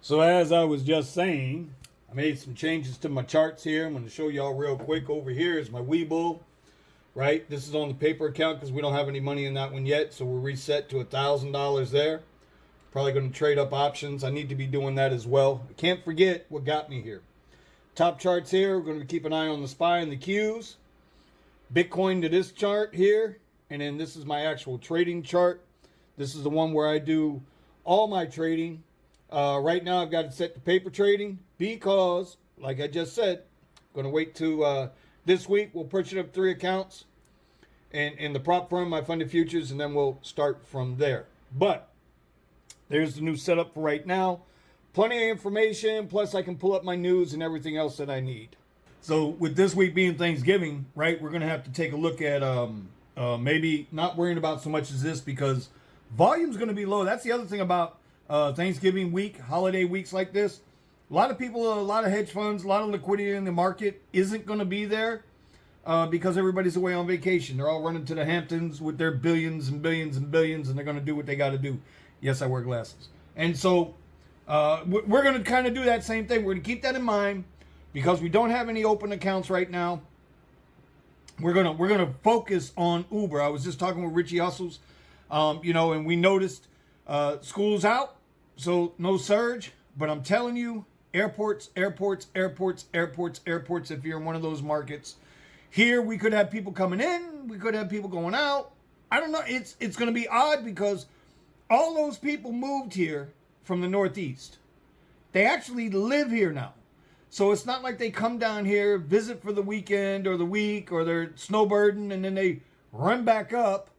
So as I was just saying, I made some changes to my charts here. I'm going to show y'all real quick. Over here is my Webull, right? This is on the paper account because we don't have any money in that one yet. So we're reset to $1,000 there. Probably going to trade up options. I need to be doing that as well. I can't forget what got me here. Top charts here. We're going to keep an eye on the SPY and the Qs. Bitcoin to this chart here. And then this is my actual trading chart. This is the one where I do all my trading. Right now I've got it set to paper trading because, like I just said, I'm going to wait to this week. We'll push it up 3 accounts and in the prop firm, my funded futures, and then we'll start from there. But there's the new setup for right now. Plenty of information, plus I can pull up my news and everything else that I need. So with this week being Thanksgiving, right, we're going to have to take a look at maybe not worrying about so much as this because volume's going to be low. That's the other thing about Thanksgiving week, holiday weeks like this. A lot of people, a lot of hedge funds, a lot of liquidity in the market isn't going to be there because everybody's away on vacation. They're all running to the Hamptons with their billions and billions and billions, and they're going to do what they got to do. Yes, I wear glasses. And so we're going to kind of do that same thing. We're going to keep that in mind because we don't have any open accounts right now. We're gonna focus on Uber. I was just talking with Richie Hustles, and we noticed school's out, so no surge. But I'm telling you, airports. If you're in one of those markets, here we could have people coming in, we could have people going out. I don't know. It's going to be odd because all those people moved here from the Northeast. They actually live here now. So it's not like they come down here, visit for the weekend or the week, or they're snowbirding, and then they run back up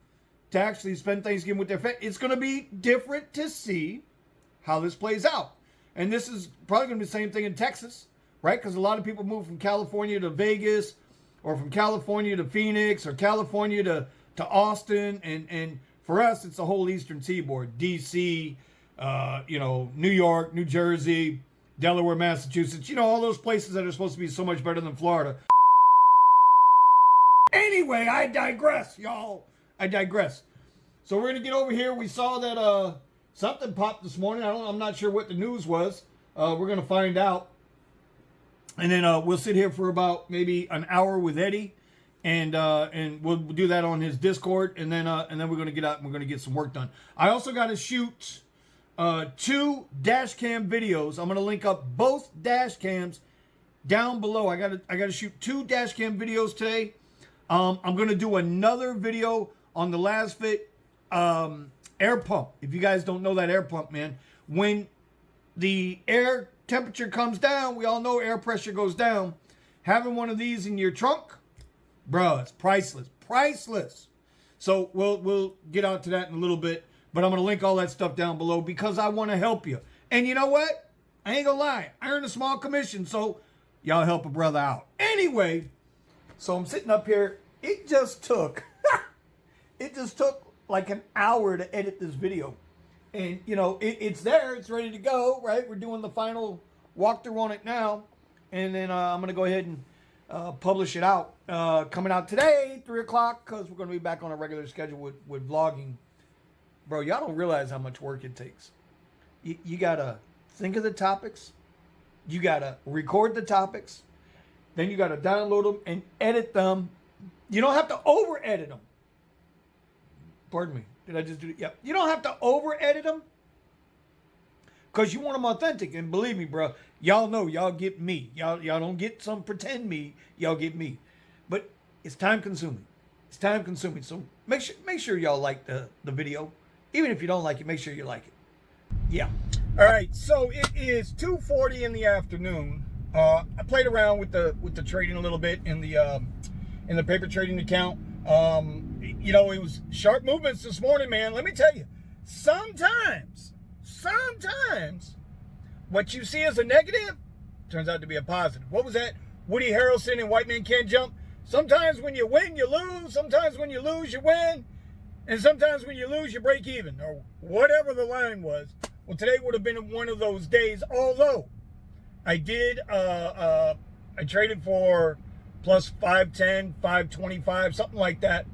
to actually spend Thanksgiving with their family. It's going to be different to see how this plays out. And this is probably going to be the same thing in Texas, right? Because a lot of people move from California to Vegas, or from California to Phoenix, or California to Austin. And for us, it's the whole Eastern Seaboard, D.C., New York, New Jersey, Delaware, Massachusetts, all those places that are supposed to be so much better than Florida. Anyway, I digress, y'all. I digress. So we're going to get over here. We saw that something popped this morning. I'm not sure what the news was. We're going to find out. And then we'll sit here for about maybe an hour with Eddie. And we'll do that on his Discord. And then we're going to get out and we're going to get some work done. I also got to shoot 2 dash cam videos. I'm going to link up both dash cams down below. I got to shoot 2 dash cam videos today. I'm going to do another video on the LazFit air pump. If you guys don't know that air pump, man, when the air temperature comes down, we all know air pressure goes down. Having one of these in your trunk, bro, it's priceless. Priceless. So we'll get out to that in a little bit. But I'm going to link all that stuff down below because I want to help you. And you know what? I ain't going to lie. I earn a small commission, so y'all help a brother out. Anyway, so I'm sitting up here. It just took like an hour to edit this video. And, it's there. It's ready to go, right? We're doing the final walkthrough on it now. And then I'm going to go ahead and publish it out. Coming out today, 3 o'clock, because we're going to be back on a regular schedule with vlogging. Bro, y'all don't realize how much work it takes. You got to think of the topics. You got to record the topics. Then you got to download them and edit them. You don't have to over-edit them. Pardon me. Did I just do it? Yep. You don't have to over-edit them because you want them authentic. And believe me, bro, y'all know y'all get me. Y'all don't get some pretend me. Y'all get me. But it's time-consuming. It's time-consuming. So make sure y'all like the video. Even if you don't like it, make sure you like it. Yeah. All right. So it is 2:40 in the afternoon. I played around with the trading a little bit in the paper trading account. It was sharp movements this morning, man. Let me tell you, sometimes what you see as a negative turns out to be a positive. What was that? Woody Harrelson and White Man Can't Jump. Sometimes when you win, you lose. Sometimes when you lose, you win. And sometimes when you lose, you break even, or whatever the line was. Well, today would have been one of those days, although I did, I traded for plus 510, 525, something like that.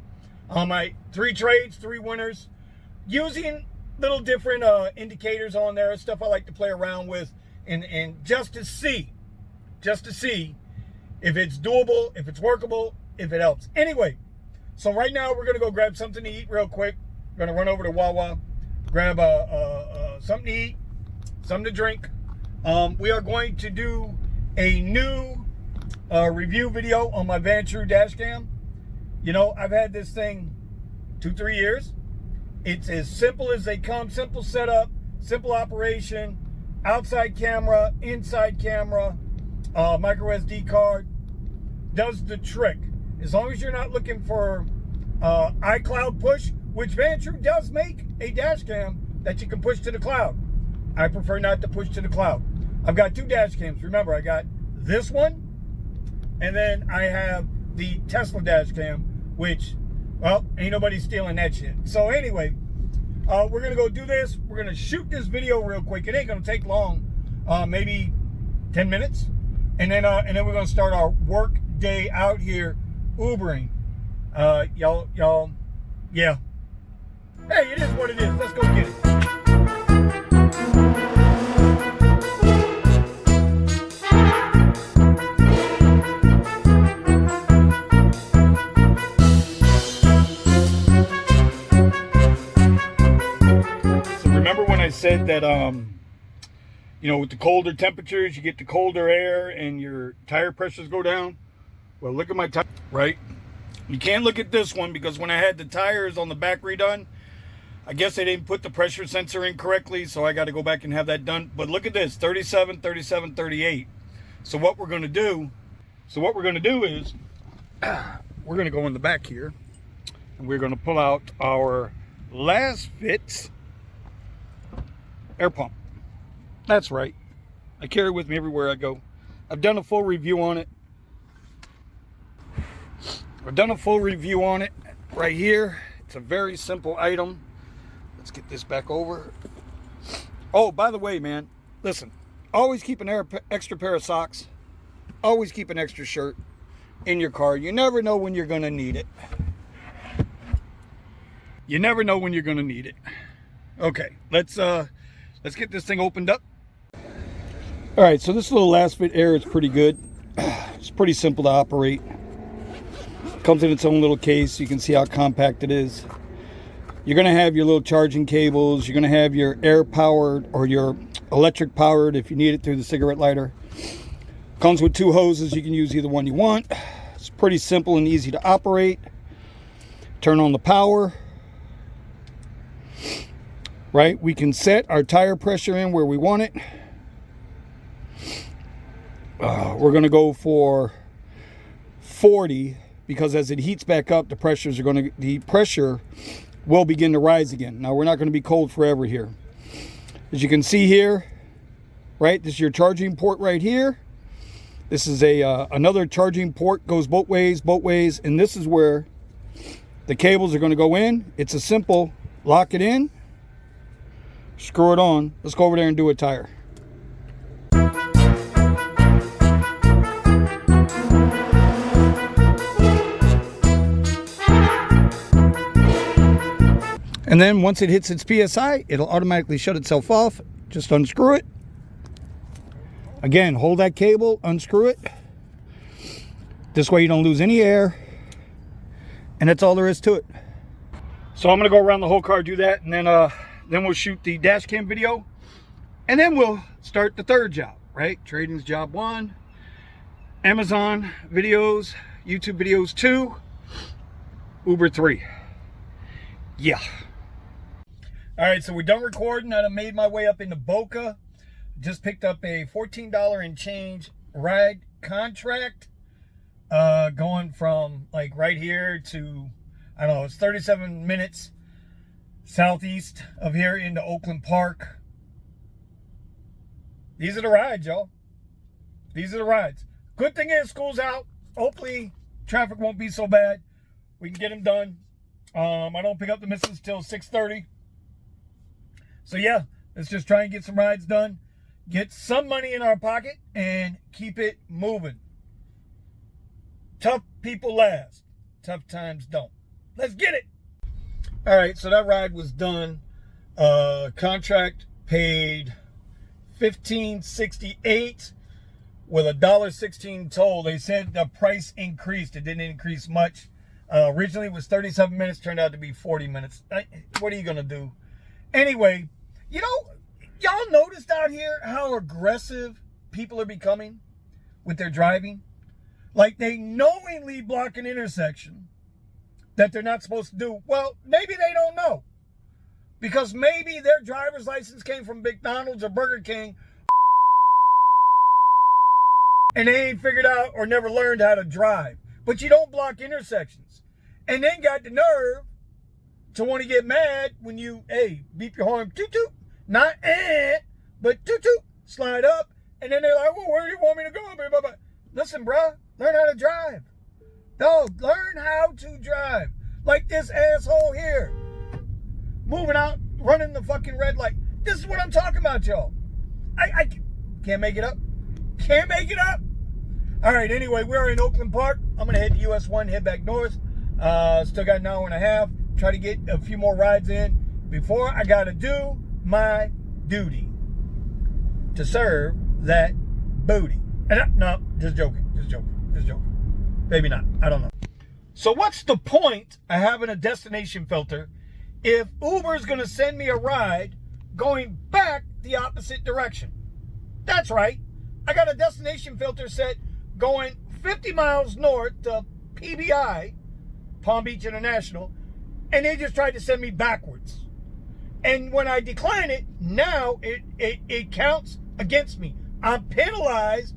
My 3 trades, 3 winners, using little different indicators on there, stuff I like to play around with. and just to see if it's doable, if it's workable, if it helps. Anyway, so right now we're gonna go grab something to eat real quick. We're gonna run over to Wawa, grab something to eat, something to drink. We are going to do a new review video on my Vantrue dash cam. You know, I've had this thing 2-3 years. It's as simple as they come. Simple setup, simple operation, outside camera, inside camera, micro SD card. Does the trick. As long as you're not looking for iCloud push, which Vantrue does make a dash cam that you can push to the cloud. I prefer not to push to the cloud. I've got 2 dash cams. Remember, I got this one, and then I have the Tesla dash cam, which, well, ain't nobody stealing that shit. So anyway, we're going to go do this. We're going to shoot this video real quick. It ain't going to take long, maybe 10 minutes. And then we're going to start our work day out here Ubering. Y'all, yeah. Hey, it is what it is. Let's go get it. Remember when I said that, you know, with the colder temperatures, you get the colder air and your tire pressures go down? Well, look at my tire, right? You can't look at this one because when I had the tires on the back redone, I guess they didn't put the pressure sensor in correctly, so I got to go back and have that done. But look at this, 37, 37, 38. So what we're going to do is we're going to go in the back here and we're going to pull out our Lasfit air pump. That's right. I carry it with me everywhere I go. I've done a full review on it. Right here. It's a very simple item. Let's get this back over. Oh, by the way, man, listen. Always keep an extra pair of socks. Always keep an extra shirt in your car. You never know when you're going to need it. You never know when you're going to need it. Okay, let's get this thing opened up. All right, so this little Lasfit Air is pretty good. It's pretty simple to operate. Comes in its own little case. You can see how compact it is. You're going to have your little charging cables. You're going to have your air powered or your electric powered if you need it through the cigarette lighter. Comes with 2 hoses. You can use either one you want. It's pretty simple and easy to operate. Turn on the power. Right, we can set our tire pressure in where we want it. We're going to go for 40 because as it heats back up, the pressure will begin to rise again. Now we're not going to be cold forever here. As you can see here, right, this is your charging port right here. This is another charging port, goes both ways, and this is where the cables are going to go in. It's a simple lock it in. Screw it on. Let's go over there and do a tire. And then once it hits its PSI, it'll automatically shut itself off. Just unscrew it. Again, hold that cable, unscrew it. This way you don't lose any air. And that's all there is to it. So I'm going to go around the whole car, do that, and then we'll shoot the dash cam video, and then we'll start the third job, right? Trading's job 1, Amazon videos, YouTube videos 2, Uber 3. Yeah. All right, so we're done recording. I made my way up into Boca. Just picked up a $14 and change ride contract, going from like right here to, I don't know, it's 37 minutes southeast of here into Oakland Park. These are the rides, y'all. These are the rides. Good thing is school's out. Hopefully traffic won't be so bad. We can get them done. I don't pick up the missus till 6:30. So yeah, let's just try and get some rides done. Get some money in our pocket and keep it moving. Tough people last. Tough times don't. Let's get it. All right, so that ride was done. Contract paid $15.68 with $1.16 toll. They said the price increased. It didn't increase much. Originally it was 37 minutes, turned out to be 40 minutes. What are you going to do? Anyway, you know, y'all noticed out here how aggressive people are becoming with their driving? Like they knowingly block an intersection that they're not supposed to do. Well, maybe they don't know. Because maybe their driver's license came from McDonald's or Burger King and they ain't figured out or never learned how to drive. But you don't block intersections. And then got the nerve to want to get mad when you, hey, beep your horn, toot toot. Not but toot toot. Slide up. And then they're like, well, where do you want me to go? Blah, blah, blah. Listen, bruh, learn how to drive. No, learn how to drive. Like this asshole here. Moving out, running the fucking red light. This is what I'm talking about, y'all. I can't make it up. Can't make it up. All right, anyway, we're in Oakland Park. I'm going to head to US 1, head back north. Still got an hour and a half. Try to get a few more rides in before I got to do my duty to serve that booty. And no, just joking. Maybe not. I don't know. So what's the point of having a destination filter if Uber is going to send me a ride going back the opposite direction? That's right. I got a destination filter set going 50 miles north to PBI, Palm Beach International, and they just tried to send me backwards. And when I decline it, now it counts against me. I'm penalized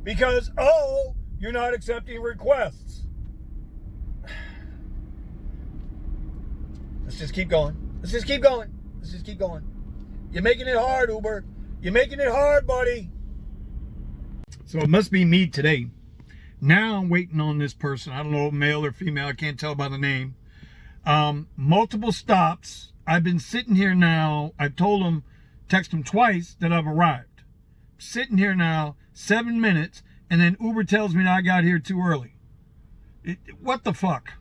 because, oh, you're not accepting requests. Let's just keep going. You're making it hard, Uber. You're making it hard, buddy. So it must be me today. Now I'm waiting on this person. I don't know, male or female. I can't tell by the name. Multiple stops. I've been sitting here now. I told him, text him twice that I've arrived. Sitting here now, 7 minutes, and then Uber tells me that I got here too early. What the fuck?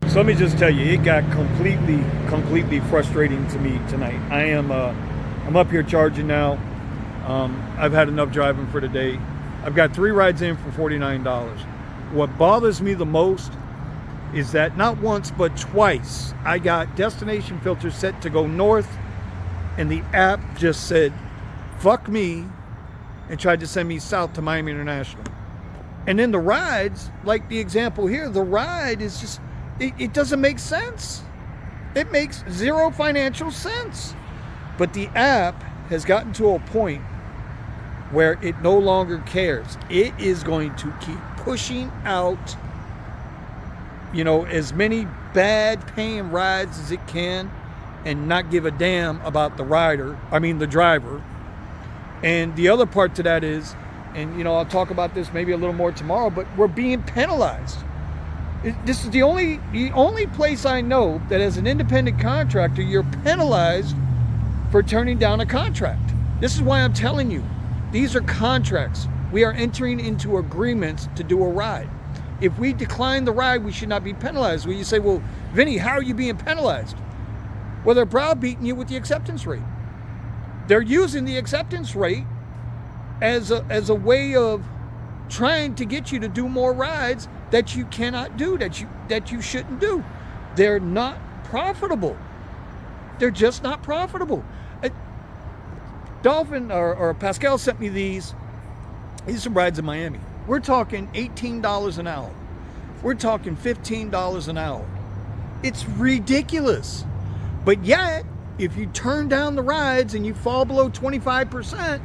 So let me just tell you, it got completely frustrating to me tonight. I'm up here charging now. I've had enough driving for today. I've got 3 rides in for $49. What bothers me the most is that not once but twice I got destination filters set to go north and the app just said, fuck me, and tried to send me south to Miami International. And then the rides, like the example here, the ride is just, it doesn't make sense. It makes zero financial sense. But the app has gotten to a point where it no longer cares. It is going to keep pushing out, you know, as many bad paying rides as it can and not give a damn about the driver. And the other part to that is, and you know, I'll talk about this maybe a little more tomorrow, but we're being penalized. This is the only place I know that as an independent contractor, you're penalized for turning down a contract. This is why I'm telling you, these are contracts. We are entering into agreements to do a ride. If we decline the ride, we should not be penalized. Well, you say, well, Vinny, how are you being penalized? Well, they're browbeating you with the acceptance rate. They're using the acceptance rate as a way of trying to get you to do more rides that you cannot do, that you shouldn't do. They're not profitable. They're just not profitable. Dolphin or Pascal sent me these are some rides in Miami. We're talking $18 an hour. We're talking $15 an hour. It's ridiculous. But yet, if you turn down the rides and you fall below 25%,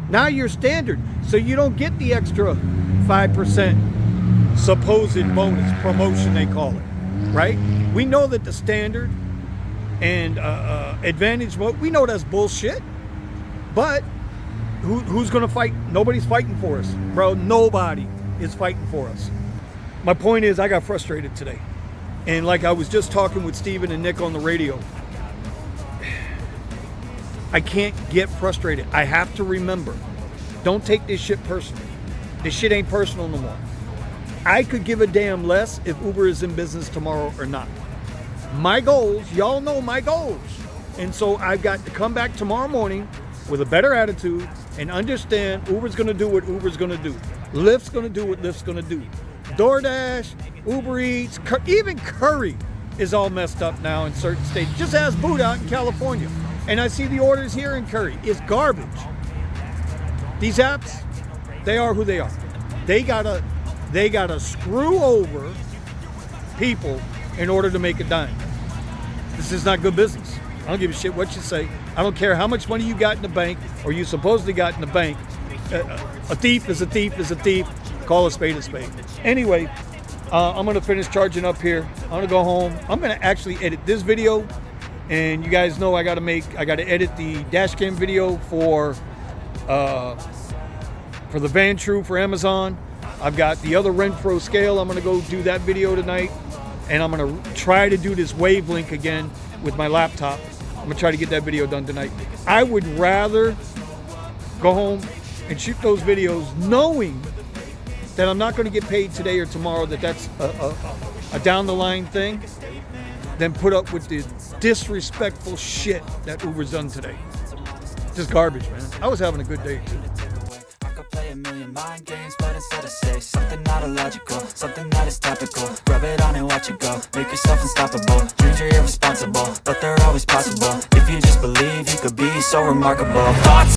now you're standard. So you don't get the extra 5% supposed bonus, promotion they call it, right? We know that the standard and advantage mode, we know that's bullshit. But who's going to fight? Nobody's fighting for us, bro. Nobody is fighting for us. My point is, I got frustrated today. And like I was just talking with Steven and Nick on the radio, I can't get frustrated. I have to remember, don't take this shit personally. This shit ain't personal no more. I could give a damn less if Uber is in business tomorrow or not. My goals, y'all know my goals. And so I've got to come back tomorrow morning, with a better attitude and understand Uber's going to do what Uber's going to do. Lyft's going to do what Lyft's going to do. DoorDash, Uber Eats, even Curry is all messed up now in certain states. Just ask Boot out in California. And I see the orders here in Curry. It's garbage. These apps, they are who they are. They gotta screw over people in order to make a dime. This is not good business. I don't give a shit what you say. I don't care how much money you got in the bank or you supposedly got in the bank. A thief is a thief is a thief. Call a spade a spade. Anyway, I'm gonna finish charging up here. I'm gonna go home. I'm gonna actually edit this video, and you guys know I gotta edit the dash cam video for the Vantrue for Amazon. I've got the other Renpro scale. I'm gonna go do that video tonight, and I'm gonna try to do this Wavelink again with my laptop. I'm gonna try to get that video done tonight. I would rather go home and shoot those videos knowing that I'm not going to get paid today or tomorrow, that's a down the line thing, than put up with the disrespectful shit that Uber's done today. Just garbage, man. I was having a good day too. I could play a million mind games, but instead I say something not illogical, something that is topical. Rub it on and watch it go. Make yourself unstoppable. Dreams are irresponsible, but they're always possible. If you just believe, you could be so remarkable. Thoughts